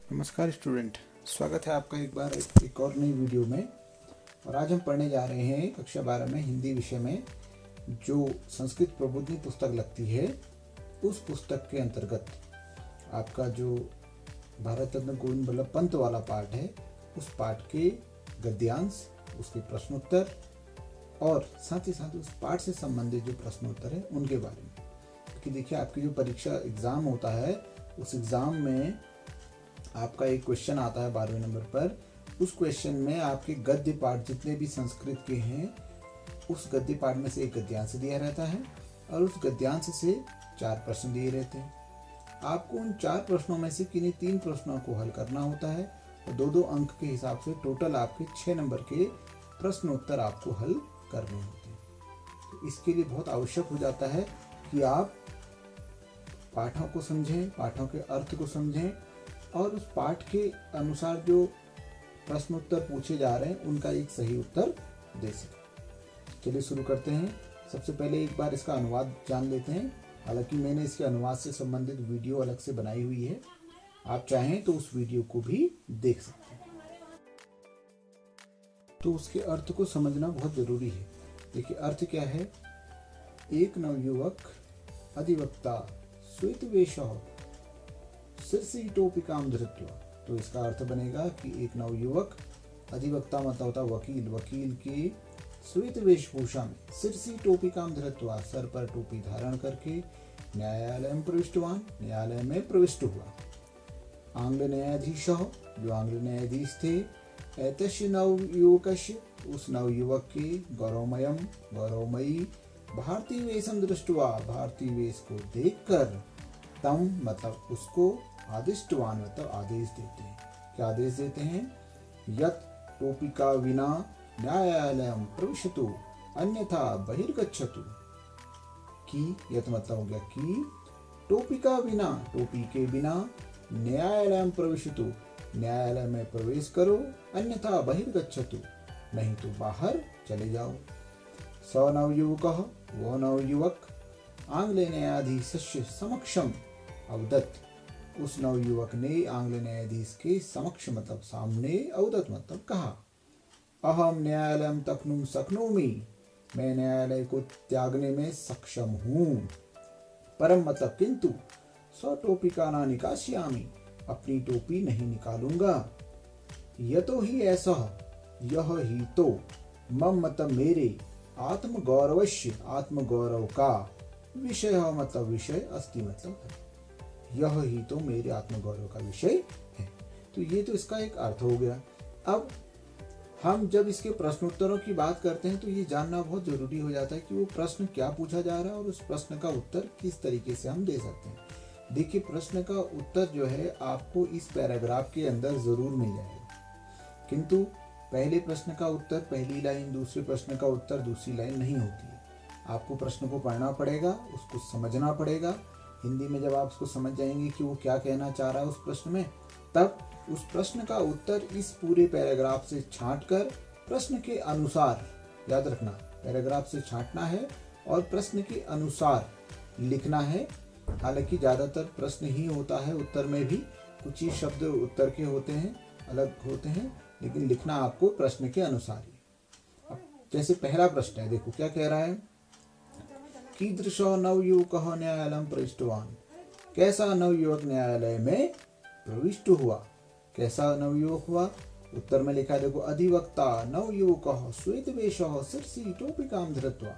नमस्कार स्टूडेंट, स्वागत है आपका एक बार एक और नई वीडियो में। और आज हम पढ़ने जा रहे हैं कक्षा 12 में हिंदी विषय में जो संस्कृत प्रबोधिनी पुस्तक लगती है, उस पुस्तक के अंतर्गत आपका जो भारत रत्न गोविंद बल्लभ पंत वाला पाठ है, उस पाठ के गद्यांश, उसके प्रश्नोत्तर और साथ ही साथ उस पाठ से संबंधित जो प्रश्नोत्तर है उनके बारे में। क्योंकि देखिए, आपकी जो परीक्षा एग्ज़ाम होता है, उस एग्ज़ाम में आपका एक क्वेश्चन आता है 12वें नंबर पर। उस क्वेश्चन में आपके गद्य पाठ जितने भी संस्कृत के हैं, उस गद्य पाठ में से एक गद्यांश दिया रहता है और उस गद्यांश से 4 प्रश्न दिए रहते हैं। आपको उन 4 प्रश्नों में से किन्हीं 3 प्रश्नों को हल करना होता है और 2-2 अंक के हिसाब से टोटल आपके 6 नंबर के प्रश्नोत्तर आपको हल करने होते हैं। तो इसके लिए बहुत आवश्यक हो जाता है कि आप पाठों को समझें, पाठों के अर्थ को समझें और उस पाठ के अनुसार जो प्रश्नोत्तर पूछे जा रहे हैं उनका एक सही उत्तर दे सकें। चलिए शुरू करते हैं। सबसे पहले एक बार इसका अनुवाद जान लेते हैं। हालांकि मैंने इसके अनुवाद से संबंधित वीडियो अलग से बनाई हुई है, आप चाहें तो उस वीडियो को भी देख सकते हैं। तो उसके अर्थ को समझना बहुत जरूरी है। देखिए, अर्थ क्या है। एक नवयुवक अधिवक्ता श्वेत वेश सिरसी टोपिकाम धृत्वा। तो इसका अर्थ बनेगा कि एक नवयुवक, अधिवक्ता मतलब होता वकील, वकील के श्वेत वेशभूषा में, सिरसी टोपिकाम धृत्वा, सर पर टोपी धारण करके न्यायालय में प्रविष्टवान, न्यायालय में प्रविष्ट हुआ। आंग्ल न्यायाधीश, जो आंग्ल न्यायाधीश थे, एतस्य नवयुवकस्य, उस नवयुवक के गौरवमयी भारतीय वेशम दृष्टवा, भारतीय वेश को देखकर, तम मतलब उसको, आदिष्टवान मतलब आदेश देते हैं। क्या आदेश देते हैं? यत टोपिका विना न्यायालयम प्रविशतु अन्यथा बहिर्गच्छतु। कि यत मतलब हो गया कि, टोपिका विना, टोपी के बिना, न्यायालयम प्रविशतु, न्यायालय में प्रवेश करो, अन्यथा बहिर्गच्छतु, नहीं तो बाहर चले जाओ। स नवयुवकः, वो नवयुवक, आंग्ल न्यायाधीशस्य समक्षम अवदत्, उस नवयुवक ने आंग्ल न्यायाधीश के समक्ष मतलब सामने, अवदत् मतलब कहा। अहम न्यायालयम तक्नुम शक्नोमि, मैं न्यायालय को त्यागने में सक्षम हूँ। परम मतलब किंतु, स्वटोपिका न निकास्यामि, अपनी टोपी नहीं निकालूंगा। यतो ही ऐसा, यह ही तो, मम मतलब मेरे, आत्मगौरवस्य आत्मगौरव का, विषय मतलब विषय, अस्ति मतलब है, यह ही तो मेरे आत्मगौरव का विषय है। तो ये तो इसका एक अर्थ हो गया। अब हम जब इसके प्रश्नोत्तरों की बात करते हैं तो ये जानना बहुत जरूरी हो जाता है कि वो प्रश्न क्या पूछा जा रहा है और उस प्रश्न का उत्तर किस तरीके से हम दे सकते हैं। देखिए, प्रश्न का उत्तर जो है आपको इस पैराग्राफ के अंदर जरूर मिल जाएगा, किंतु पहले प्रश्न का उत्तर पहली लाइन, दूसरे प्रश्न का उत्तर दूसरी लाइन नहीं होती है। आपको प्रश्न को पढ़ना पड़ेगा, उसको समझना पड़ेगा। हिंदी में जब आप उसको समझ जाएंगे कि वो क्या कहना चाह रहा है उस प्रश्न में, तब उस प्रश्न का उत्तर इस पूरे पैराग्राफ से छांटकर प्रश्न के अनुसार, याद रखना, पैराग्राफ से छांटना है और प्रश्न के अनुसार लिखना है। हालांकि ज़्यादातर प्रश्न ही होता है, उत्तर में भी कुछ ही शब्द उत्तर के होते हैं, अलग होते हैं, लेकिन लिखना आपको प्रश्न के अनुसार ही। अब जैसे पहला प्रश्न है, देखो क्या कह रहा है। कीदृशो नवयुवकः न्यायालयं प्रविष्टवान्, कैसा नवयुवक न्यायालय में प्रविष्ट हुआ। कैसा नवयुवक हुआ? उत्तर में लिखा है, देखो, अधिवक्ता नवयुवकः श्वेतवेषः सिरसि टोपिकां धृत्वा।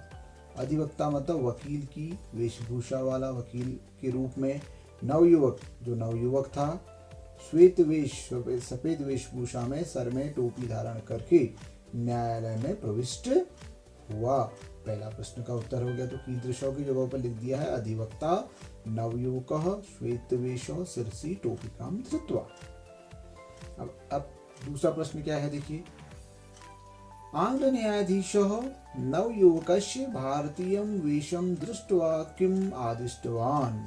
अधिवक्ता मतलब वकील की वेशभूषा वाला, वकील के रूप में। नवयुवक, जो नवयुवक था, श्वेत वेश, सफेद वेशभूषा में, सर में टोपी धारण करके न्यायालय में प्रविष्ट हुआ। पहला प्रश्न का उत्तर हो गया। तो कीदृशों की जगह पर लिख दिया है अधिवक्ता नवयुवकः श्वेतवेषः सिरसि टोपिकां धृत्वा। अब दूसरा प्रश्न क्या है, देखिए। आंग्ल न्यायाधीशः नवयुवकस्य भारतीयं वेशं दृष्ट्वा किम आदिष्टवान्।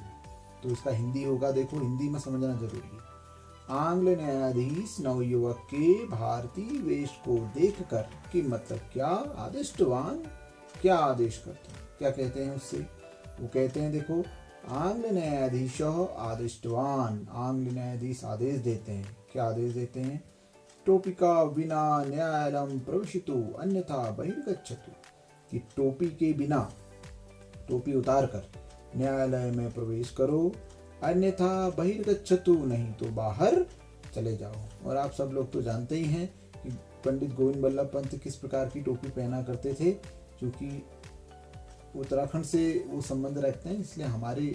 तो इसका हिंदी होगा, देखो हिंदी में समझना जरूरी है। आंग्ल न्यायाधीश नवयुवक के भारतीय वेश को देखकर, कि मतलब क्या, आदिष्टवान क्या आदेश करते हैं, क्या कहते हैं उससे। वो कहते हैं, देखो, आंग्ल न्यायाधीश आदिष्टवान, आंग्ल न्यायाधीश आदेश देते हैं। क्या आदेश देते हैं? टोपिका विना न्यायालयम प्रविशितु अन्यथा बहिर्गच्छतु, कि टोपी के बिना, टोपी उतार कर न्यायालय में प्रवेश करो, अन्यथा बहिर्गच्छतु, नहीं तो बाहर चले जाओ। और आप सब लोग तो जानते ही हैं कि पंडित गोविंद बल्लभ पंत किस प्रकार की टोपी पहना करते थे। क्योंकि उत्तराखंड से वो संबंध रखते हैं, इसलिए हमारे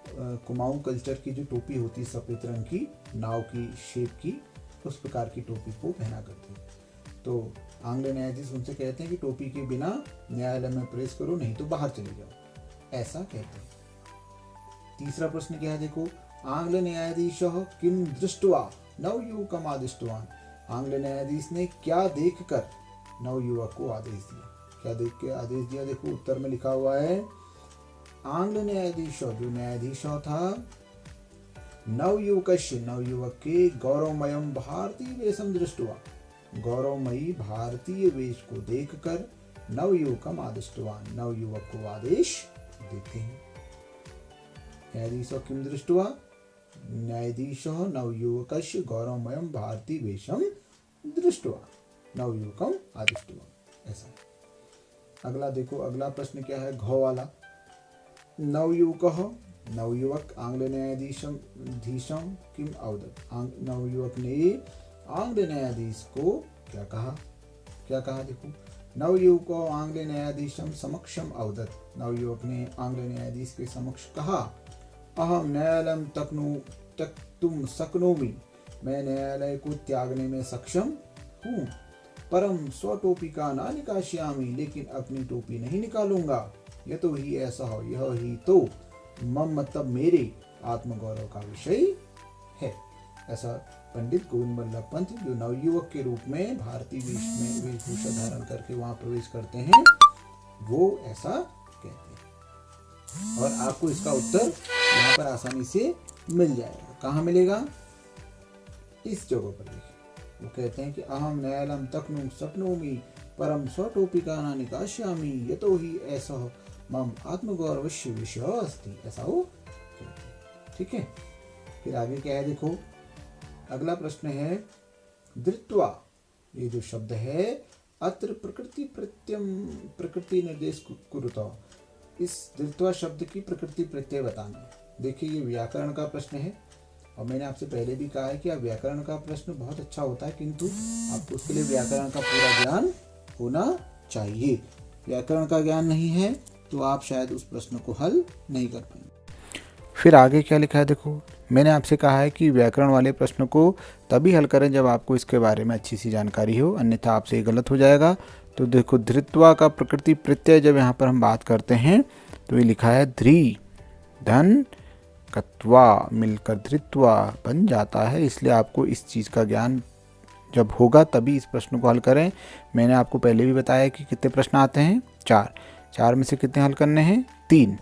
कुमाऊं कल्चर की जो टोपी होती है सफेद रंग की, नाव की शेप की, उस प्रकार की टोपी को पहना करते हैं। तो आंग्ल न्यायाधीश उनसे कहते हैं कि टोपी के बिना न्यायालय में प्रवेश करो, नहीं तो बाहर चले जाओ, ऐसा कहते हैं। तीसरा प्रश्न क्या है देखो, आंग्ल न्यायाधीश किम दृष्ट्वा नवयुवकम आदिष्टवान, आंग्ल न्यायाधीश ने क्या देखकर नवयुवक को आदेश दिया? क्या देख के आदेश दिया? देखो उत्तर में लिखा हुआ है, आंग्ल न्यायाधीश, जो न्यायाधीश था, नवयुवकस्य, नवयुवक के गौरवमयम भारतीय वेशम दृष्टवा, गौरवमयी भारतीय वेश को देखकर नवयुवकम आदिष्टवान, नवयुवक को आदेश देते हैं। न्यायाधीश किम दृष्टवा, न्यायाधीश नवयुवकस्य गौरवमयम भारतीय वेशम दृष्टवा नवयुवकम आदिष्टवान, ऐसा है। अगला देखो, अगला प्रश्न क्या है, घ वाला, नवयुवक, नवयुवक आंग्ल न्यायाधीशम किम अवदत, नवयुवक ने आंग्ल न्यायाधीश को क्या कहा? क्या कहा देखो, नवयुवक आंग्ल न्यायाधीशम समक्षम अवदत, नवयुवक ने आंग्ल न्यायाधीश के समक्ष कहा, अहम न्यायालयम त्यक्तुम शक्नोमि, मैं न्यायालय को त्यागने में सक्षम हूँ, परम स्वटोपिका ना निकाश्यामि, लेकिन अपनी टोपी नहीं निकालूंगा, यह तो ही ऐसा हो, यह ही तो मम, मतलब मेरे आत्मगौरव का विषय है। ऐसा पंडित गोविंद बल्लभ पंत, जो नवयुवक के रूप में भारतीय वेशभूषा धारण करके वहां प्रवेश करते हैं, वो ऐसा कहते हैं। और आपको इसका उत्तर यहाँ पर आसानी से मिल जाएगा। कहाँ मिलेगा? इस जगह पर देखिए, वो कहते हैं कि अहम न्यायालयम तक्नु शक्नोमि परम स्वटोपिका न निकाश्यामि यतो हि ऐसा मम आत्मगौरवस्य विषय अस्ति, ऐसा वो कहते हैं। ठीक है, फिर आगे क्या है देखो, अगला प्रश्न है धृत्वा, ये जो शब्द है, अत्र प्रकृति प्रत्यम प्रकृति निर्देश कुरुता, इस धृत्वा शब्द की प्रकृति प्रत्यय बताना है। देखिए ये व्याकरण का प्रश्न है, और मैंने आपसे पहले भी कहा है कि आप व्याकरण का प्रश्न बहुत अच्छा होता है, किंतु आपको उसके लिए व्याकरण का पूरा ज्ञान होना चाहिए। व्याकरण का ज्ञान नहीं है तो आप शायद उस प्रश्न को हल नहीं कर पाएंगे। फिर आगे क्या लिखा है देखो, मैंने आपसे कहा है कि व्याकरण वाले प्रश्न को तभी हल करें जब आपको इसके बारे में अच्छी सी जानकारी हो, अन्यथा आपसे गलत हो जाएगा। तो देखो धृत्वा का प्रकृति प्रत्यय जब यहाँ पर हम बात करते हैं तो ये लिखा है ध्री धन कत्वा, मिलकर धृत्वा बन जाता है, इसलिए आपको इस चीज़ का ज्ञान जब होगा तभी इस प्रश्न को हल करें। मैंने आपको पहले भी बताया कि कितने प्रश्न आते हैं, 4 में से कितने हल करने हैं, 3।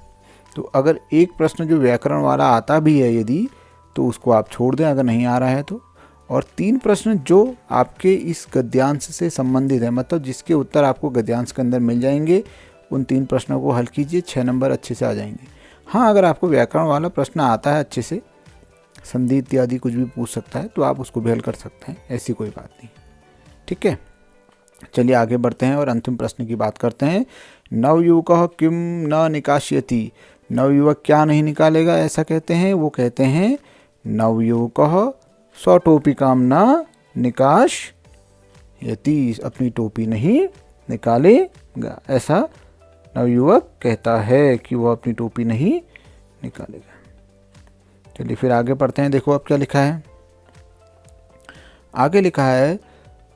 तो अगर एक प्रश्न जो व्याकरण वाला आता भी है यदि, तो उसको आप छोड़ दें अगर नहीं आ रहा है तो, और 3 प्रश्न जो आपके इस गद्यांश से संबंधित है, मतलब जिसके उत्तर आपको गद्यांश के अंदर मिल जाएंगे, उन 3 प्रश्नों को हल कीजिए, 6 नंबर अच्छे से आ जाएंगे। हाँ, अगर आपको व्याकरण वाला प्रश्न आता है अच्छे से, संधि इत्यादि कुछ भी पूछ सकता है, तो आप उसको भी हल कर सकते हैं, ऐसी कोई बात नहीं। ठीक है, चलिए आगे बढ़ते हैं और अंतिम प्रश्न की बात करते हैं। नवयुवकः किम न निकाश्यति, नवयुवक क्या नहीं निकालेगा, ऐसा कहते हैं। वो कहते हैं नवयुवकः स्वटोपिकाम न निकाश्यति, अपनी टोपी नहीं निकालेगा, ऐसा नवयुवक कहता है कि वो अपनी टोपी नहीं निकालेगा। चलिए फिर आगे पढ़ते हैं, देखो अब क्या लिखा है। आगे लिखा है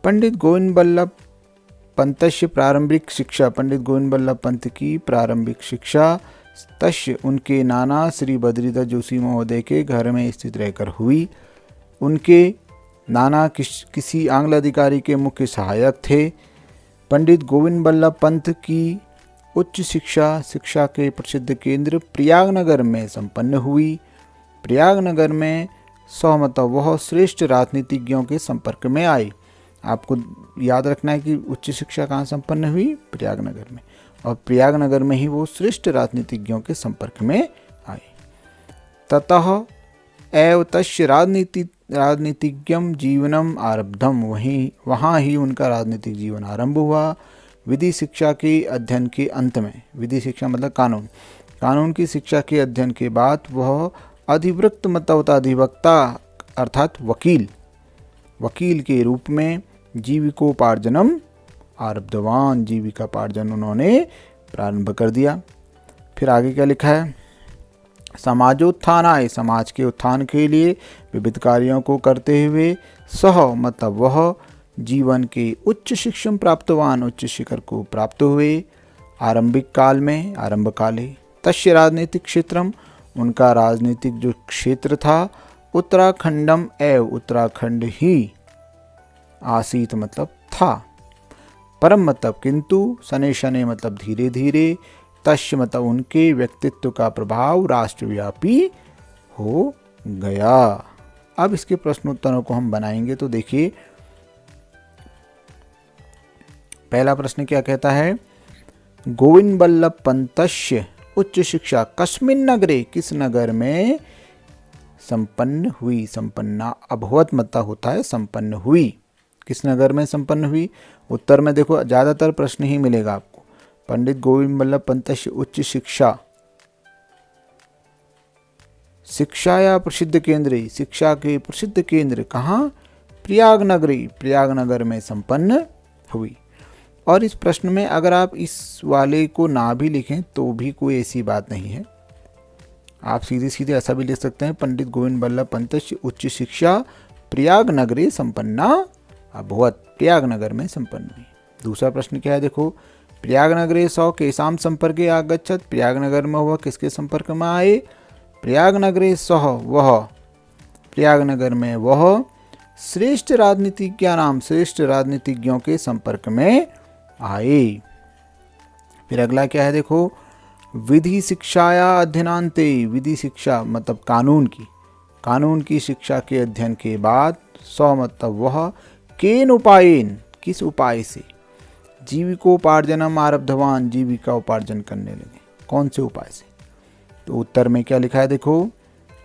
पंडित गोविंद बल्लभ पंतस्य प्रारंभिक शिक्षा, पंडित गोविंद बल्लभ पंत की प्रारंभिक शिक्षा तस्य उनके नाना श्री बद्रीधर जोशी महोदय के घर में स्थित रहकर हुई। उनके नाना किसी आंग्ल अधिकारी के मुख्य सहायक थे। पंडित गोविंद बल्लभ पंत की उच्च शिक्षा के प्रसिद्ध केंद्र प्रयागनगर में संपन्न हुई। प्रयागनगर में सहमतः वह श्रेष्ठ राजनीतिज्ञों के संपर्क में आए। आपको याद रखना है कि उच्च शिक्षा कहाँ संपन्न हुई, प्रयागनगर में, और प्रयागनगर में ही वो श्रेष्ठ राजनीतिज्ञों के संपर्क में आए। ततः एव तस्य राजनीतिज्ञं जीवनम आरब्धम, वहाँ ही उनका राजनीतिक जीवन आरंभ हुआ। विधि शिक्षा के अध्ययन के अंत में, विधि शिक्षा मतलब कानून की शिक्षा के अध्ययन के बाद वह अधिवृक्त मतलब अधिवक्ता अर्थात वकील के रूप में जीविकोपार्जनम आरब्धवान, जीविकापार्जन उन्होंने प्रारंभ कर दिया। फिर आगे क्या लिखा है, समाजोत्थानाय, समाज के उत्थान के लिए विविध कार्यों को करते हुए सह मतलब वह जीवन के उच्च शिक्षण प्राप्तवान, उच्च शिखर को प्राप्त हुए। आरंभिक काल में, आरंभ काले तस्य राजनीतिक क्षेत्रम, उनका राजनीतिक जो क्षेत्र था, उत्तराखंडम एव, उत्तराखंड ही, आसीत मतलब था, परम मतलब किंतु, शनै शनै मतलब धीरे धीरे, तस्य मतलब उनके व्यक्तित्व का प्रभाव राष्ट्रव्यापी हो गया। अब इसके प्रश्नोत्तरों को हम बनाएंगे। तो देखिए पहला प्रश्न क्या कहता है, गोविंद बल्लभ पंतस्य उच्च शिक्षा कस्मिन् नगरे, किस नगर में संपन्न हुई, संपन्ना अभवत मतलब होता है संपन्न हुई, किस नगर में संपन्न हुई। उत्तर में देखो ज़्यादातर प्रश्न ही मिलेगा आपको। पंडित गोविंद बल्लभ पंतस्य उच्च शिक्षा, शिक्षा या प्रसिद्ध केंद्र, शिक्षा के प्रसिद्ध केंद्र कहाँ, प्रयागनगरी, प्रयागनगर में संपन्न हुई। और इस प्रश्न में अगर आप इस वाले को ना भी लिखें तो भी कोई ऐसी बात नहीं है, आप सीधे सीधे ऐसा भी लिख सकते हैं, पंडित गोविंद बल्लभ पंतस्य उच्च शिक्षा प्रयागनगरे संपन्ना अभवत, प्रयागनगर में संपन्न हुई। दूसरा प्रश्न क्या है देखो, प्रयागनगरे सौ केसाम संपर्के आगच्छत, प्रयागनगर में वह किसके संपर्क में आए, प्रयागनगरे सह वह, प्रयागनगर में वह श्रेष्ठ राजनीतिज्ञ नाम, श्रेष्ठ राजनीतिज्ञों के संपर्क में आए। फिर अगला क्या है देखो, विधि शिक्षाया अध्ययनान्ते, विधि शिक्षा मतलब कानून की शिक्षा के अध्ययन के बाद, सौ मतलब वह, केन उपायेन किस उपाय से, जीविकोपार्जनम आरब्धवान, जीविका उपार्जन करने लगे, कौन से उपाय से। तो उत्तर में क्या लिखा है देखो,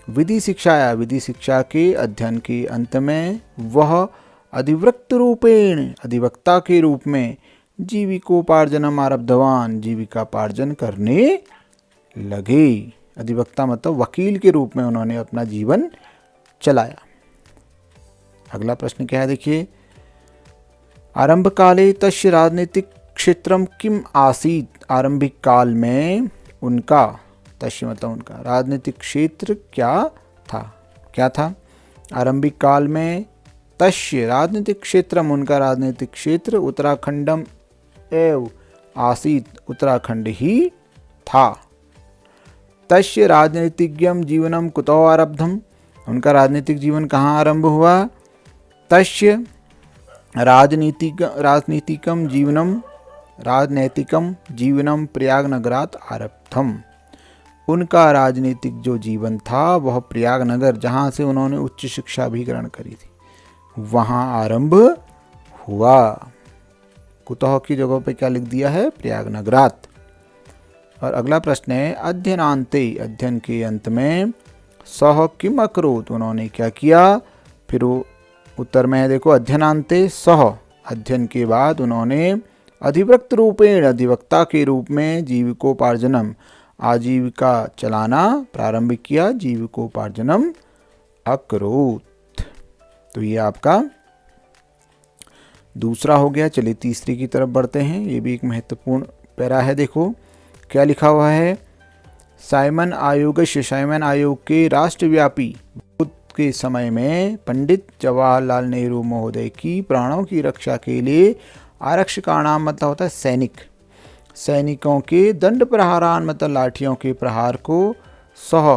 विधि शिक्षाया, विधि शिक्षा के अध्ययन के अंत में वह अधिवृक्त रूपेण, अधिवक्ता के रूप में, जीविकोपार्जनम आरब्धवान, जीविकापार्जन करने लगे। अधिवक्ता मतलब वकील के रूप में उन्होंने अपना जीवन चलाया। अगला प्रश्न क्या है देखिए, आरंभ काले तस्य राजनीतिक क्षेत्रम किम आसीत, आरंभिक काल में उनका, तस्य मतलब उनका, राजनीतिक क्षेत्र क्या था। आरंभिक काल में तस्य राजनीतिक क्षेत्रम, उनका राजनीतिक क्षेत्र, उत्तराखंडम एव आसीत, उत्तराखंड ही था। तस्य राजनीतिज्ञम जीवनम कुतो आरब्धम, उनका राजनीतिक जीवन कहाँ आरंभ हुआ, तस्य राजनीतिकम जीवनम प्रयागनगरात आरब्धम, उनका राजनीतिक जो जीवन था वह प्रयागनगर, जहाँ से उन्होंने उच्च शिक्षा भी ग्रहण करी थी, वहाँ आरंभ हुआ। कुतः की जगह पे क्या लिख दिया है, प्रयागनगरात। और अगला प्रश्न है, अध्ययनान्ते, अध्ययन के अंत में, सह किम अकरोत, उन्होंने क्या किया। फिर उत्तर में है देखो, अध्ययनान्ते सह, अध्ययन के बाद उन्होंने अधिवृक्त रूपेण, अधिवक्ता के रूप में, जीविकोपार्जनम, आजीविका चलाना प्रारंभ किया, जीविकोपार्जनम अकरोत। तो ये आपका दूसरा हो गया। चलिए तीसरी की तरफ बढ़ते हैं, ये भी एक महत्वपूर्ण पैरा है। देखो क्या लिखा हुआ है, साइमन आयोग के राष्ट्रव्यापी के समय में पंडित जवाहरलाल नेहरू महोदय की प्राणों की रक्षा के लिए आरक्षकाणाम मतलब होता है सैनिकों के दंड प्रहारान मतलब लाठियों के प्रहार को सह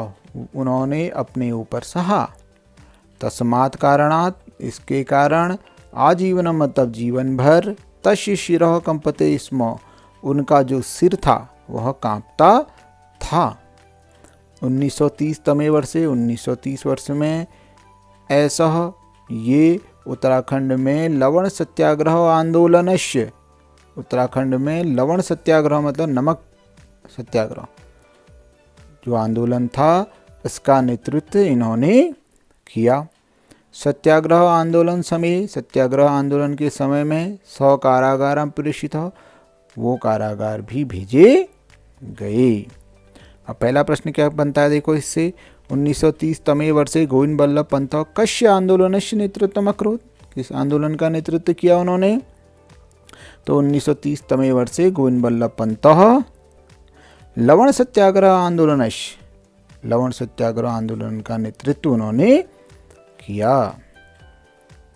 उन्होंने अपने ऊपर सहा। तस्मात् कारणात् इसके कारण, आजीवन मतलब जीवन भर, तस्य शिरः कंपते स्म उनका जो सिर था वह कांपता था। 1930 तमे वर्षे 1930 वर्ष में ऐसा ये उत्तराखंड में लवण सत्याग्रह आंदोलनस्य, उत्तराखंड में लवण सत्याग्रह मतलब नमक सत्याग्रह जो आंदोलन था इसका नेतृत्व इन्होंने किया। सत्याग्रह आंदोलन समय, सत्याग्रह आंदोलन के समय में 100 कारागार प्रेषित, वो कारागार भी भेजे गए। अब पहला प्रश्न क्या बनता है देखो इससे, 1930 तमे वर्षे गोविंद बल्लभ पंत कस्य आंदोलनस्य नेतृत्वम् अकरोत्, किस आंदोलन का नेतृत्व किया उन्होंने? तो 1930 तमे वर्षे गोविंद बल्लभ पंत लवण सत्याग्रह आंदोलनस्य, लवण सत्याग्रह आंदोलन का नेतृत्व उन्होंने किया।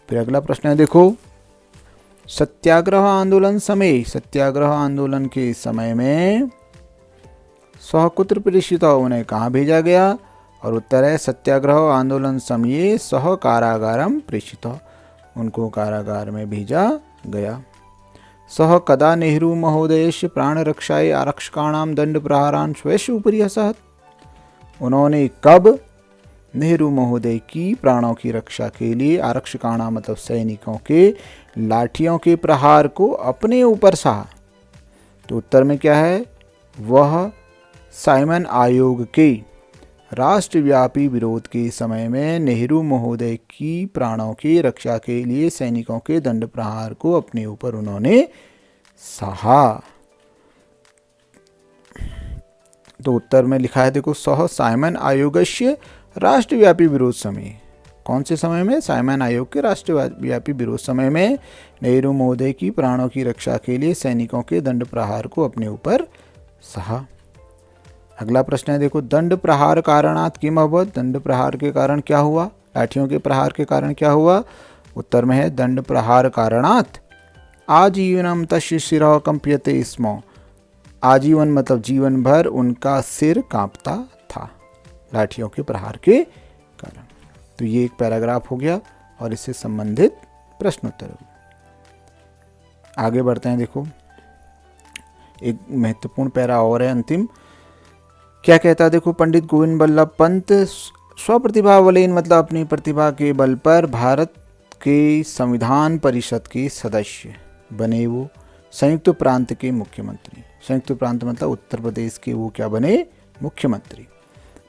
फिर अगला प्रश्न है देखो, सत्याग्रह आंदोलन समय, सत्याग्रह आंदोलन के समय में सह कुत्र प्रेषित, उन्हें कहाँ भेजा गया? और उत्तर है सत्याग्रह आंदोलन समय सह कारागारम प्रेषित, उनको कारागार में भेजा गया। सह कदा नेहरू महोदयस्य प्राण रक्षायै आरक्षकाणां दंड प्रहारान् स्वस्य उपरि असहत्, उन्होंने कब नेहरू महोदय की प्राणों की रक्षा के लिए आरक्षकाणा मतलब सैनिकों के लाठियों के प्रहार को अपने ऊपर सहा? तो उत्तर में क्या है? वह साइमन आयोग के राष्ट्रव्यापी विरोध के समय में नेहरू महोदय की प्राणों की रक्षा के लिए सैनिकों के दंड प्रहार को अपने ऊपर उन्होंने सहा। तो उत्तर में लिखा है देखो, सह साइमन आयोगस्य राष्ट्रव्यापी विरोध समय, कौन से समय में? साइमन आयोग के राष्ट्रव्यापी विरोध समय में नेहरू महोदय की प्राणों की रक्षा के लिए सैनिकों के दंड प्रहार को अपने ऊपर सहा। अगला प्रश्न है देखो, दंड प्रहार कारणात् किम अभवत्, दंड प्रहार के कारण क्या हुआ? लाठियों के प्रहार के कारण क्या हुआ? उत्तर में है दंड प्रहार कारणात् आजीवनम तस्य शिरः कंप्यते स्म, आजीवन मतलब जीवन भर उनका सिर कांपता था लाठियों के प्रहार के कारण। तो ये एक पैराग्राफ हो गया और इससे संबंधित प्रश्न उत्तर। आगे बढ़ते हैं देखो, एक महत्वपूर्ण पैरा और है अंतिम, क्या कहता है देखो, पंडित गोविंद बल्लभ पंत स्वप्रतिभा बलेन मतलब अपनी प्रतिभा के बल पर भारत के संविधान परिषद के सदस्य बने। वो संयुक्त प्रांत के मुख्यमंत्री, संयुक्त प्रांत मतलब उत्तर प्रदेश के वो क्या बने? मुख्यमंत्री।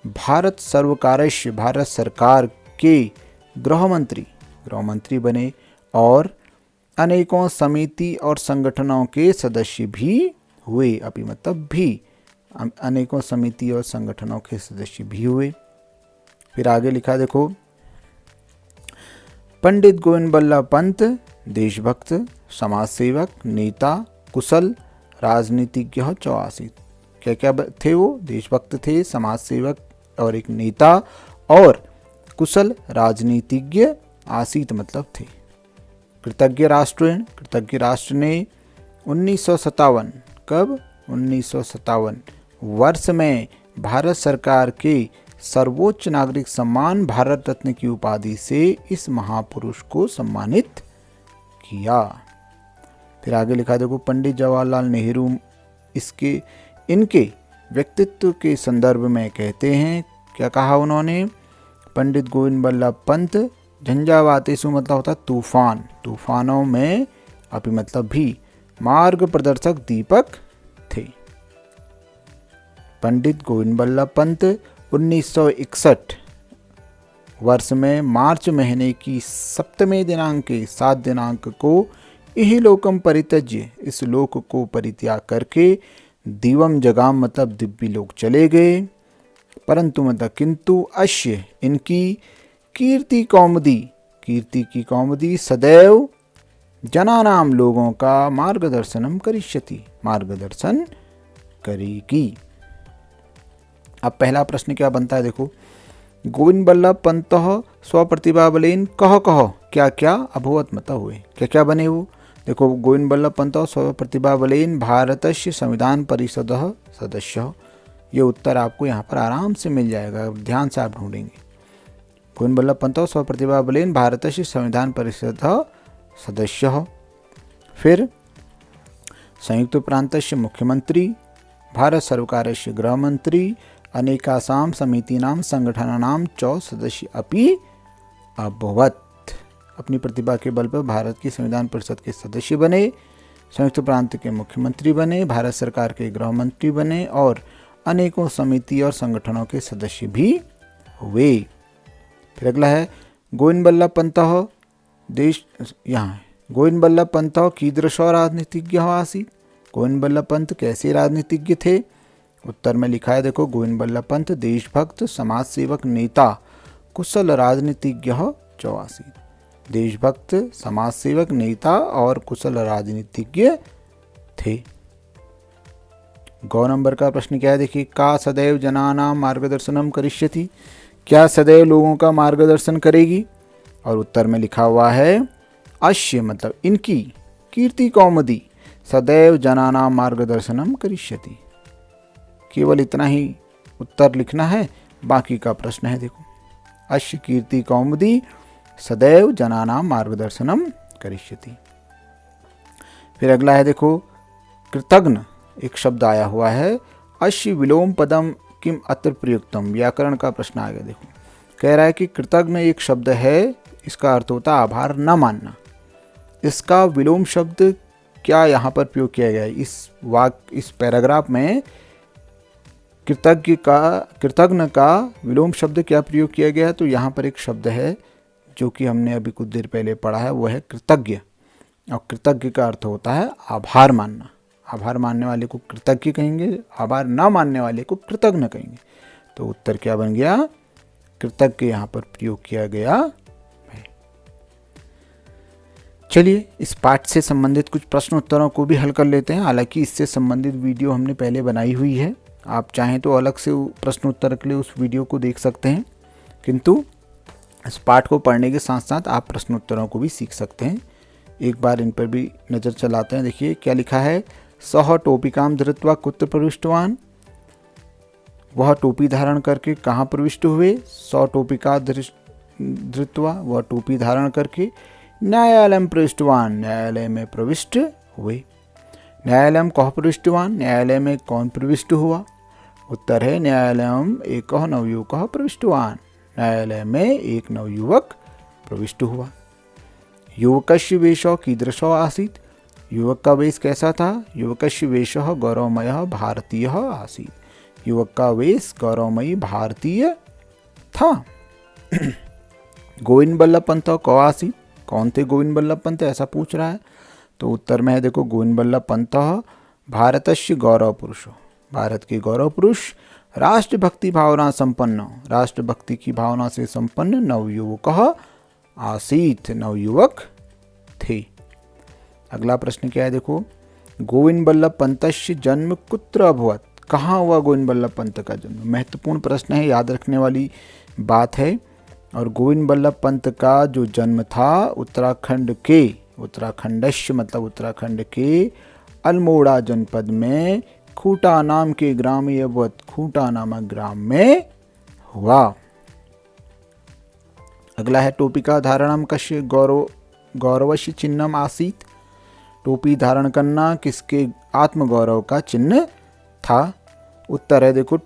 भारत सर्वकारस्य भारत सरकार के गृहमंत्री बने और अनेकों समिति और संगठनों के सदस्य भी हुए। अभी मतलब भी, अनेकों समिति और संगठनों के सदस्य भी हुए। फिर आगे लिखा देखो, पंडित गोविंद बल्लभ पंत देशभक्त, समाज सेवक, नेता, कुशल राजनीतिज्ञ च आसीत्। क्या क्या थे वो? देशभक्त थे, समाज सेवक और एक नेता और कुशल राजनीतिज्ञ आसीत् मतलब थे। कृतज्ञ राष्ट्र ने 1957, कब? 1957 वर्ष में भारत सरकार के सर्वोच्च नागरिक सम्मान भारत रत्न की उपाधि से इस महापुरुष को सम्मानित किया। फिर आगे लिखा देखो, पंडित जवाहरलाल नेहरू इनके व्यक्तित्व के संदर्भ में कहते हैं, क्या कहा उन्होंने? पंडित गोविंद बल्लभ पंत झंझावातेषु मतलब होता तूफान, तूफानों में अभी मतलब भी मार्ग प्रदर्शक दीपक थे। पंडित गोविंद बल्लभ पंत 1961 वर्ष में मार्च महीने की 7 दिनांक को यही लोकम परित्यज्य, इस लोक को परित्याग करके दिवम जगाम मतलब दिव्य लोक चले गए। परंतु मतलब किंतु अश्य इनकी कीर्ति की कौमुदी सदैव जनानाम लोगों का मार्गदर्शनम करिष्यति, मार्गदर्शन करेगी। अब पहला प्रश्न क्या बनता है देखो, गोविंद बल्लभ पंत स्वप्रतिभा बलेन कह क्या क्या अभवत मतलब हुए, क्या क्या बने वो? देखो, गोविंद बल्लभ पंत स्वप्रतिभा बलेन भारतस्य संविधान परिषद सदस्य, ये उत्तर आपको यहाँ पर आराम से मिल जाएगा, ध्यान से आप ढूंढेंगे। गोविंद बल्लभ पंत स्वप्रतिभा बलेन भारतस्य संविधान परिषद सदस्य। फिर संयुक्त प्रांतस्य मुख्यमंत्री, भारत सर्वकारस्य गृहमंत्री, अनेकासां समितीनां संगठनानां च सदस्य अपि अभवत्। अपनी प्रतिभा के बल पर भारत की संविधान परिषद के सदस्य बने, संयुक्त प्रांत के मुख्यमंत्री बने, भारत सरकार के गृह मंत्री बने और अनेकों समिति और संगठनों के सदस्य भी हुए। फिर अगला है गोविंद बल्लभ पंतः देश, यहाँ है गोविंद बल्लभ पंतः कीदृशो राजनीतिज्ञः आसीत्। गोविंद बल्लभ पंत कैसे राजनीतिज्ञ थे? उत्तर में लिखा है देखो, गोविंद बल्लभ पंत देशभक्त, समाज सेवक, नेता, कुशल राजनीतिज्ञः च आसीत्। देशभक्त, समाज सेवक, नेता और कुशल राजनीतिज्ञ थे। गौ नंबर का प्रश्न क्या है देखिए, का सदैव जनानां मार्गदर्शनम करिष्यति। क्या सदैव लोगों का मार्गदर्शन करेगी? और उत्तर में लिखा हुआ है अश्य मतलब इनकी, कीर्ति कौमुदी सदैव जनानां मार्गदर्शनम करिष्यति। केवल इतना ही उत्तर लिखना है, बाकी का प्रश्न है देखो, अश्य कीर्ति कौमुदी सदैव जनानां मार्गदर्शनम करिष्यति। फिर अगला है देखो, कृतघ्न एक शब्द आया हुआ है, अश्य विलोम पदम किम अत्र प्रयुक्तम। व्याकरण का प्रश्न आ गया देखो, कह रहा है कि कृतघ्न एक शब्द है, इसका अर्थ होता है आभार न मानना। इसका विलोम शब्द क्या यहाँ पर प्रयोग किया गया है? इस पैराग्राफ में कृतघ्न का विलोम शब्द क्या प्रयोग किया गया है? तो यहाँ पर एक शब्द है जो कि हमने अभी कुछ देर पहले पढ़ा है, वो है कृतज्ञ। और कृतज्ञ का अर्थ होता है आभार मानना। आभार मानने वाले को कृतज्ञ कहेंगे, आभार न मानने वाले को कृतघ्न कहेंगे। तो उत्तर क्या बन गया? कृतज्ञ यहाँ पर प्रयोग किया गया है। चलिए इस पाठ से संबंधित कुछ प्रश्न उत्तरों को भी हल कर लेते हैं। हालांकि इससे संबंधित वीडियो हमने पहले बनाई हुई है, आप चाहें तो अलग से प्रश्न उत्तर के लिए उस वीडियो को देख सकते हैं, किंतु इस पाठ को पढ़ने के साथ साथ आप प्रश्न उत्तरों को भी सीख सकते हैं। एक बार इन पर भी नज़र चलाते हैं। देखिए क्या लिखा है, सह टोपिकाम धृत्वा कुत्र प्रविष्टवान। वह टोपी धारण करके कहाँ प्रविष्ट हुए? सौ टोपिका धृत्वा, वह टोपी धारण करके न्यायालय प्रविष्टवान, न्यायालय में प्रविष्ट हुए। न्यायालय कह प्रविष्टवान, न्यायालय में कौन प्रविष्ट हुआ? उत्तर है न्यायालयम एकः नवयुवकः प्रविष्टवान, न्यायालय में एक नवयुवक प्रविष्ट हुआ। युवकस्य वेशः कीदृशः आसीत्। युवक का वेश कैसा था? युवकस्य वेशः गौरवमयः भारतीयः आसीत्। युवक का वेश गौरवमयी भारतीय था। गोविंद बल्लभ पंत कौ आसीत्। कौन थे गोविंद बल्लभ पंत, ऐसा पूछ रहा है। तो उत्तर में है देखो, गोविंद बल्लभ पंत भारतस्य गौरव पुरुष, भारत के गौरव पुरुष, राष्ट्रभक्ति भावना संपन्न, राष्ट्रभक्ति की भावना से संपन्न नवयुवक आसीत्, नवयुवक थे। अगला प्रश्न क्या है देखो, गोविंद बल्लभ पंतस्य जन्म कुत्र अभवत्। कहाँ हुआ गोविंद बल्लभ पंत का जन्म? महत्वपूर्ण प्रश्न है, याद रखने वाली बात है। और गोविंद बल्लभ पंत का जो जन्म था उत्तराखंड के, उत्तराखंडस्य मतलब उत्तराखंड के अल्मोड़ा जनपद में खूटा नाम के ग्राम अभवत, खूटा नामक ग्राम में हुआ। अगला है टोपिका धारणम कस्य गौरवस्य चिन्हम आसीत्। टोपी धारण करना किसके आत्मगौरव का चिन्ह था? उत्तर है देखो,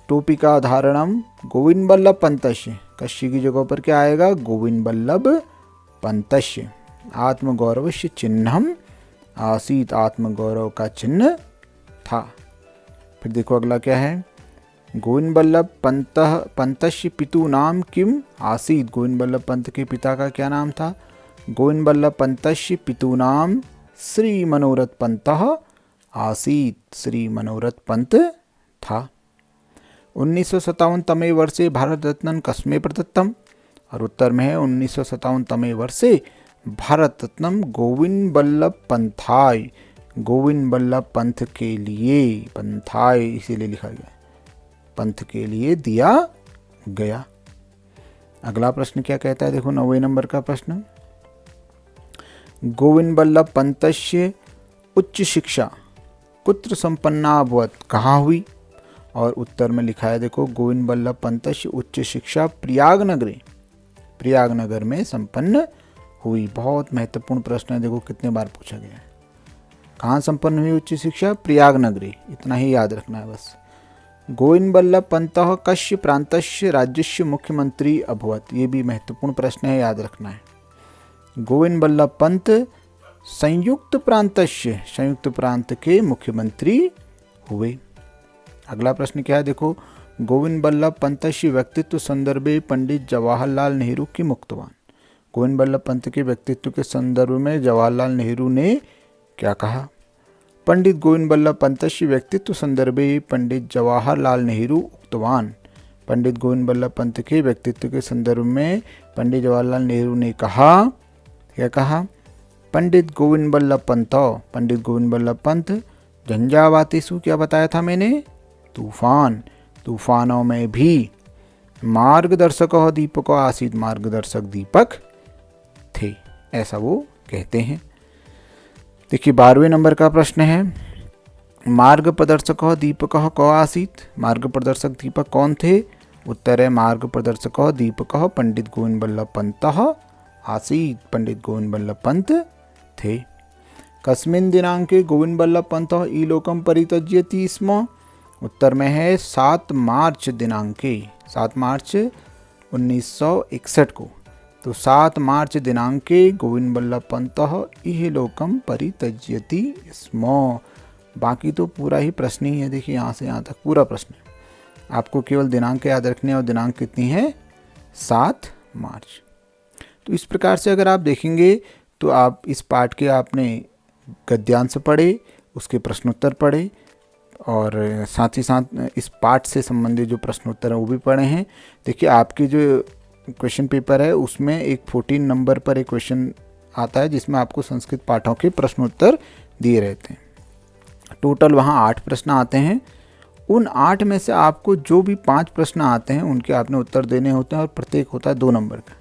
टोपिका धारणम गोविंद बल्लभ पंतस्य। कस्य की जगह पर क्या आएगा? गोविंद बल्लभ पंतस्य। आत्मगौरवस्य चिन्हम आसीत्, आत्मगौरव का चिन्ह था। फिर देखो अगला क्या है, गोविंद बल्लभ पंतस्य पितु नाम किम आसीत्। गोविंद बल्लभ पंत के पिता का क्या नाम था? गोविंद बल्लभ पंतस्य पितु नाम श्री मनोरथ पंतः आसीत्, श्री मनोरथ पंत था। 1957 तमे वर्षे भारत रत्न कस्मै प्रदत्तम। और उत्तर में है 1957 तमे वर्षे भारत रत्न गोविंद बल्लभ पंथाय, गोविंद बल्लभ पंथ के लिए, पंथाय इसीलिए लिखा गया, पंथ के लिए दिया गया। अगला प्रश्न क्या कहता है देखो, 90 नंबर का प्रश्न, गोविंद बल्लभ पंतस्य उच्च शिक्षा कुत्र संपन्ना अभवत्। कहाँ हुई? और उत्तर में लिखा है देखो, गोविंद बल्लभ पंतस्य उच्च शिक्षा प्रयागनगरे, प्रयागनगर में संपन्न हुई। बहुत महत्वपूर्ण प्रश्न है, देखो कितने बार पूछा गया है। कहाँ संपन्न हुई उच्च शिक्षा? प्रयागनगरी, इतना ही याद रखना है बस। गोविंद बल्लभ पंतः कस्य प्रान्तस्य राज्यस्य मुख्यमंत्री अभवत्। ये भी महत्वपूर्ण प्रश्न है, याद रखना है। गोविंद बल्लभ पंत संयुक्त प्रान्तस्य, संयुक्त प्रांत के मुख्यमंत्री हुए। अगला प्रश्न क्या है देखो, गोविंद बल्लभ पंतस्य व्यक्तित्व संदर्भे पंडित जवाहरलाल नेहरू की मुक्तवान। गोविंद बल्लभ पंत के व्यक्तित्व के संदर्भ में जवाहरलाल नेहरू ने क्या कहा? पंडित गोविंद बल्लभ पंतस्य व्यक्तित्व संदर्भे पंडित जवाहरलाल नेहरू उक्तवान। पंडित गोविंद बल्लभ पंत के व्यक्तित्व के संदर्भ में पंडित जवाहरलाल नेहरू ने कहा, क्या कहा? पंडित गोविंद बल्लभ पंत झंझावातेषु, क्या बताया था मैंने? तूफानों में भी मार्गदर्शक दीपक आसीत, मार्गदर्शक दीपक थे, ऐसा वो कहते हैं। देखिए 12वें नंबर का प्रश्न है, मार्ग प्रदर्शक दीपक क आसीत, मार्ग प्रदर्शक दीपक कौन थे? उत्तर है मार्ग प्रदर्शक दीपक पंडित गोविंद बल्लभ पंत आसीत, पंडित गोविंद बल्लभ पंत थे। कस्मिन् दिनांके गोविंद बल्लभ पंत इलोकम परित्यज्यति स्म? उत्तर में है 7 मार्च दिनांके, 7 मार्च 1961 को। तो 7 मार्च दिनांके गोविंद बल्लभ पंत इहलोकम परित्यज्यति स्म। बाकी तो पूरा ही प्रश्न ही है, देखिए यहाँ से यहाँ तक पूरा प्रश्न है। आपको केवल दिनांक याद रखने, और दिनांक कितनी है? 7 मार्च। तो इस प्रकार से अगर आप देखेंगे तो आप इस पाठ के आपने गद्यांश पढ़े, उसके प्रश्नोत्तर पढ़े, और साथ ही साथ इस पाठ से संबंधित जो प्रश्नोत्तर हैं वो भी पढ़े हैं। देखिए आपके जो क्वेश्चन पेपर है उसमें एक 14 नंबर पर एक क्वेश्चन आता है जिसमें आपको संस्कृत पाठों के प्रश्नोत्तर दिए रहते हैं। टोटल वहाँ 8 प्रश्न आते हैं। उन 8 में से आपको जो भी 5 प्रश्न आते हैं उनके आपने उत्तर देने होते हैं, और प्रत्येक होता है 2 नंबर का।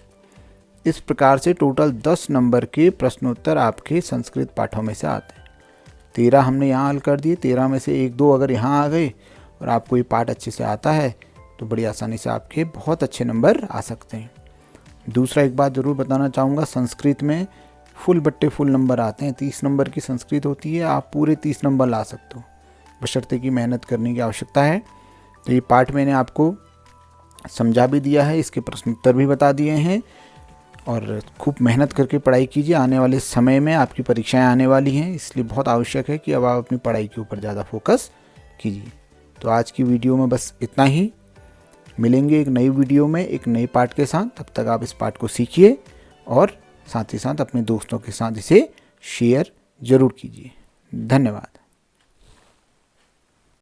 इस प्रकार से टोटल 10 नंबर के प्रश्नोत्तर आपके संस्कृत पाठों में से आते हैं। 13 हमने यहाँ हल कर दिए, 13 में से 1-2 अगर यहाँ आ गए और आपको ये पाठ अच्छे से आता है तो बड़ी आसानी से आपके बहुत अच्छे नंबर आ सकते हैं। दूसरा एक बात ज़रूर बताना चाहूँगा, संस्कृत में फुल बट्टे फुल नंबर आते हैं। 30 नंबर की संस्कृत होती है, आप पूरे 30 नंबर ला सकते हो, बशर्ते की मेहनत करने की आवश्यकता है। तो ये पाठ मैंने आपको समझा भी दिया है, इसके प्रश्नोत्तर भी बता दिए हैं, और खूब मेहनत करके पढ़ाई कीजिए। आने वाले समय में आपकी परीक्षाएं आने वाली हैं, इसलिए बहुत आवश्यक है कि अब आप अपनी पढ़ाई के ऊपर ज़्यादा फोकस कीजिए। तो आज की वीडियो में बस इतना ही। मिलेंगे एक नई वीडियो में एक नए पाठ के साथ। तब तक आप इस पाठ को सीखिए और साथ ही साथ अपने दोस्तों के साथ इसे शेयर ज़रूर कीजिए। धन्यवाद।